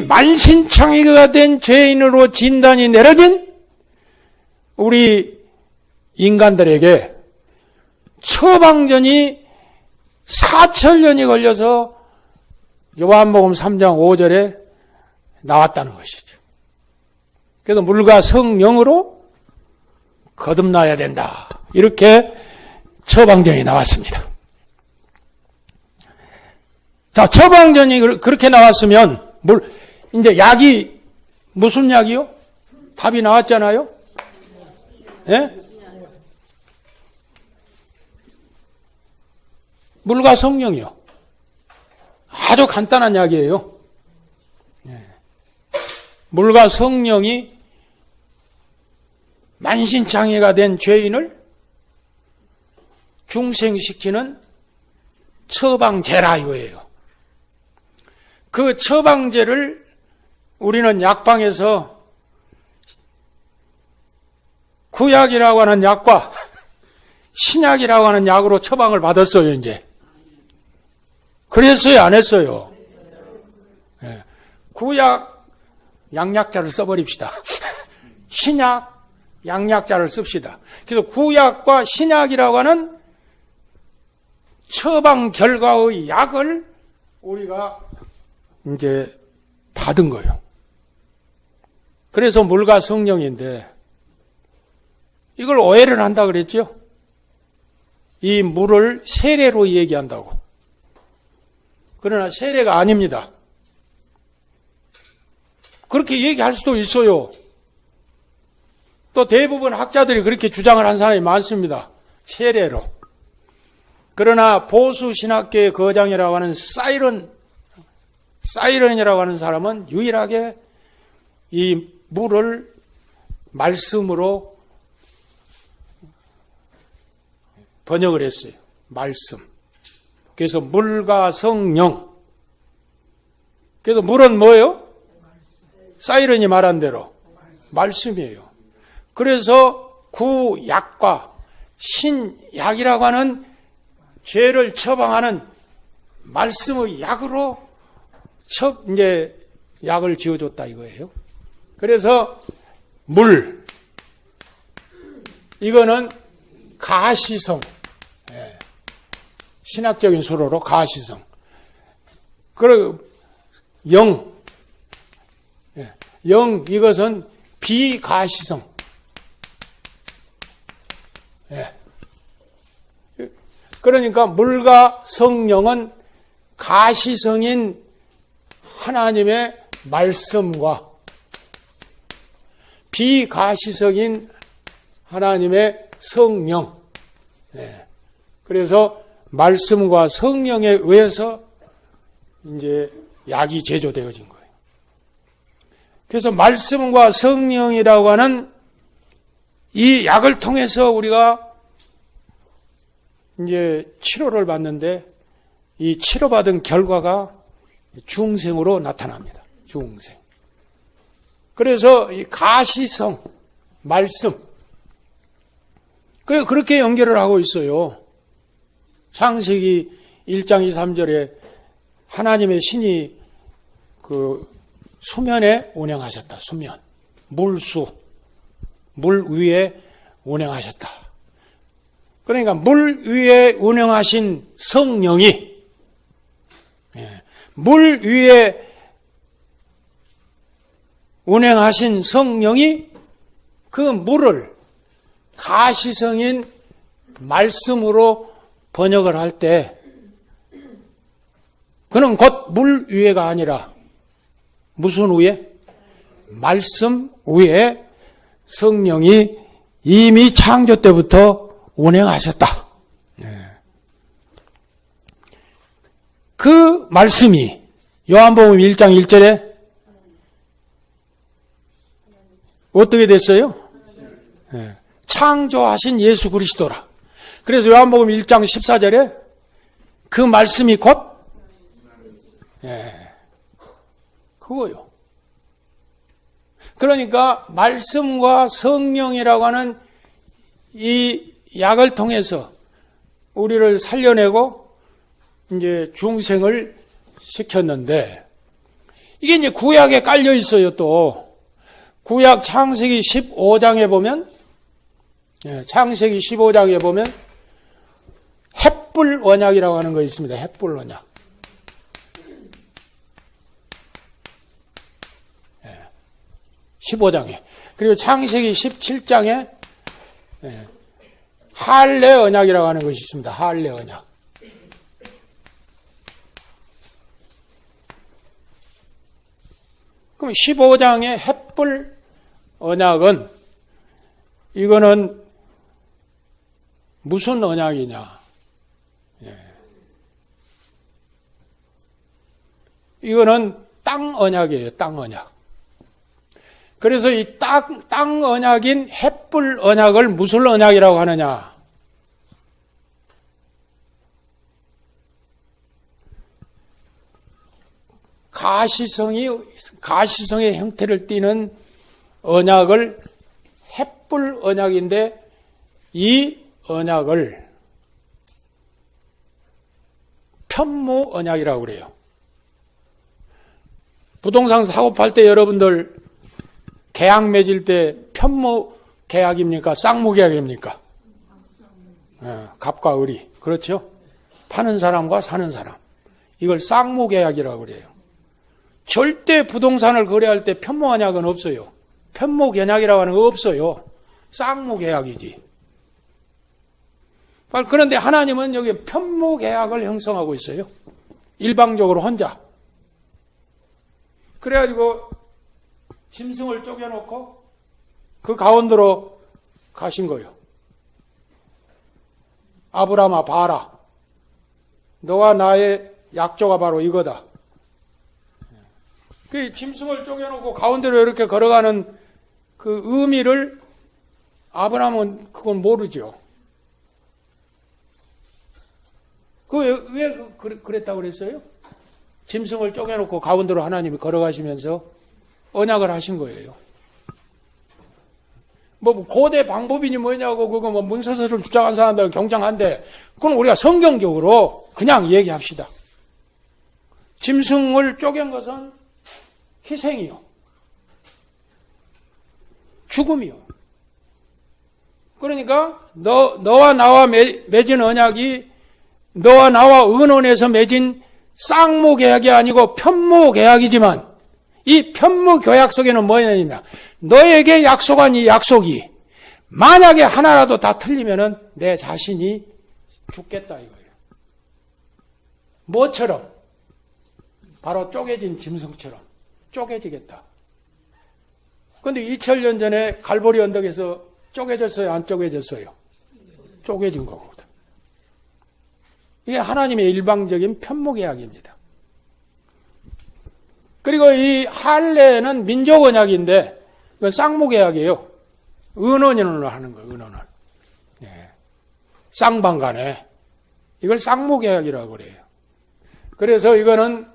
만신창이가 된 죄인으로 진단이 내려진 우리 인간들에게 처방전이 4000년이 걸려서 요한복음 3장 5절에 나왔다는 것이죠. 그래서 물과 성령으로 거듭나야 된다. 이렇게 처방전이 나왔습니다. 자, 처방전이 그렇게 나왔으면 이제 약이 무슨 약이요? 답이 나왔잖아요. 예? 물과 성령이요. 아주 간단한 약이에요. 예. 물과 성령이 만신창이가 된 죄인을 중생시키는 처방제라 이거예요. 그 처방제를 우리는 약방에서 구약이라고 하는 약과 신약이라고 하는 약으로 처방을 받았어요, 이제. 그랬어요, 안 했어요? 네. 구약 양약자를 써버립시다. 신약 양약자를 씁시다. 그래서 구약과 신약이라고 하는 처방 결과의 약을 우리가 이제 받은 거예요. 그래서 물과 성령인데 이걸 오해를 한다 그랬죠? 이 물을 세례로 얘기한다고. 그러나 세례가 아닙니다. 그렇게 얘기할 수도 있어요. 또 대부분 학자들이 그렇게 주장을 한 사람이 많습니다. 세례로. 그러나 보수 신학계의 거장이라고 하는 사이런이라고 하는 사람은 유일하게 이 물을 말씀으로 번역을 했어요. 말씀. 그래서 물과 성령. 그래서 물은 뭐예요? 사이런이 말한 대로 말씀이에요. 그래서 구약과 신약이라고 하는 죄를 처방하는 말씀의 약으로 이제 약을 지어줬다 이거예요. 그래서 물, 이거는 가시성, 신학적인 수로로 가시성. 그리고 영, 이것은 비가시성. 그러니까 물과 성령은 가시성인 하나님의 말씀과 비가시성인 하나님의 성령. 그래서 말씀과 성령에 의해서 이제 약이 제조되어진 거예요. 그래서 말씀과 성령이라고 하는 이 약을 통해서 우리가 이제 치료를 받는데 이 치료받은 결과가 중생으로 나타납니다. 중생. 그래서 이 가시성, 말씀. 그래서 그렇게 연결을 하고 있어요. 창세기 1장 2, 3절에 하나님의 신이 그 수면에 운행하셨다. 수면. 물수. 물 위에 운행하셨다. 그러니까 물 위에 운행하신 성령이 물 위에 운행하신 성령이 그 물을 가시성인 말씀으로 번역을 할 때 그는 곧 물 위에가 아니라 무슨 위에? 말씀 위에 성령이 이미 창조 때부터 운행하셨다. 그 말씀이 요한복음 1장 1절에 어떻게 됐어요? 창조하신 예수 그리스도라. 그래서 요한복음 1장 14절에 그 말씀이 곧 그거요. 그러니까 말씀과 성령이라고 하는 이 약을 통해서 우리를 살려내고 이제 중생을 시켰는데 이게 이제 구약에 깔려 있어요. 또 구약 창세기 15장에 보면 창세기 15장에 보면 햇불 언약이라고 하는 거 있습니다. 햇불 언약. 15장에. 그리고 창세기 17장에 할례 언약이라고 하는 것이 있습니다. 할례 언약. 그럼 15장의 햇불 언약은 이거는 무슨 언약이냐? 이거는 땅 언약이에요. 땅 언약. 그래서 이 땅 언약인 햇불 언약을 무슨 언약이라고 하느냐? 가시성의 형태를 띠는 언약을 햇불 언약인데 이 언약을 편무 언약이라고 그래요. 부동산 사고 팔 때 여러분들 계약 맺을 때 편무 계약입니까? 쌍무 계약입니까? 갑과 을이. 그렇죠? 파는 사람과 사는 사람. 이걸 쌍무 계약이라고 그래요. 절대 부동산을 거래할 때 편무 언약은 없어요. 편무 계약이라고 하는 거 없어요. 쌍무 계약이지. 그런데 하나님은 여기 편무 계약을 형성하고 있어요. 일방적으로 혼자. 그래가지고 짐승을 쪼개놓고 그 가운데로 가신 거예요. 아브라함아 봐라. 너와 나의 약조가 바로 이거다. 그 짐승을 쪼개놓고 가운데로 이렇게 걸어가는 그 의미를 아브라함은 그건 모르죠. 왜 그랬다고 그랬어요? 짐승을 쪼개놓고 가운데로 하나님이 걸어가시면서 언약을 하신 거예요. 뭐 고대 방법이니 뭐냐고 그거 뭐 문서서를 주장한 사람들은 경장한데 그건 우리가 성경적으로 그냥 얘기합시다. 짐승을 쪼갠 것은 희생이요. 죽음이요. 그러니까 너와 나와 맺은 언약이 너와 나와 은혼에서 맺은 쌍무 계약이 아니고 편무 계약이지만 이 편무 계약 속에는 뭐냐면 너에게 약속한 이 약속이 만약에 하나라도 다 틀리면은 내 자신이 죽겠다 이거예요. 뭐처럼? 바로 쪼개진 짐승처럼 쪼개지겠다. 그런데 2000년 전에 갈보리 언덕에서 쪼개졌어요? 안 쪼개졌어요? 쪼개진 거거든. 이게 하나님의 일방적인 편무 계약입니다. 그리고 이 할례는 민족 언약인데 이건 쌍무 계약이에요. 은혼인으로 하는 거예요. 은혼을. 쌍방 간에 이걸 쌍무 계약이라고 그래요. 그래서 이거는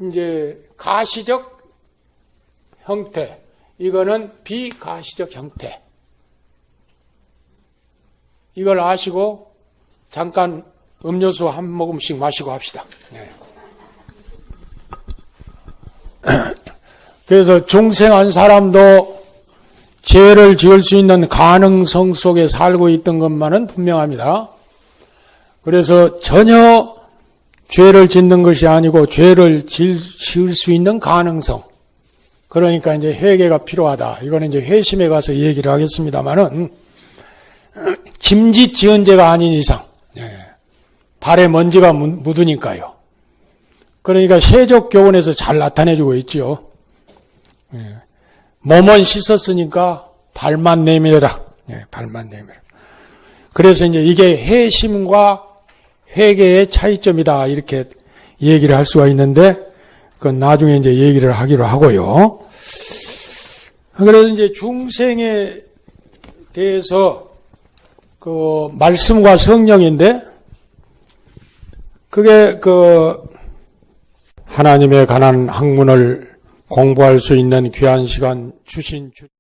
이제 가시적 형태, 이거는 비가시적 형태. 이걸 아시고 잠깐 음료수 한 모금씩 마시고 합시다. 그래서 중생한 사람도 죄를 지을 수 있는 가능성 속에 살고 있던 것만은 분명합니다. 그래서 전혀 죄를 짓는 것이 아니고 죄를 지을 수 있는 가능성. 그러니까 이제 회개가 필요하다. 이거는 이제 회심에 가서 얘기를 하겠습니다만은 짐짓 지은 죄가 아닌 이상 발에 먼지가 묻으니까요. 그러니까 세족교훈에서 잘 나타내주고 있죠. 몸은 씻었으니까 발만 내밀어라. 발만 내밀어라. 그래서 이제 이게 회심과 회개의 차이점이다. 이렇게 얘기를 할 수가 있는데, 그건 나중에 이제 얘기를 하기로 하고요. 그래서 이제 중생에 대해서 그 말씀과 성령인데, 그게 하나님에 관한 학문을 공부할 수 있는 귀한 시간 주신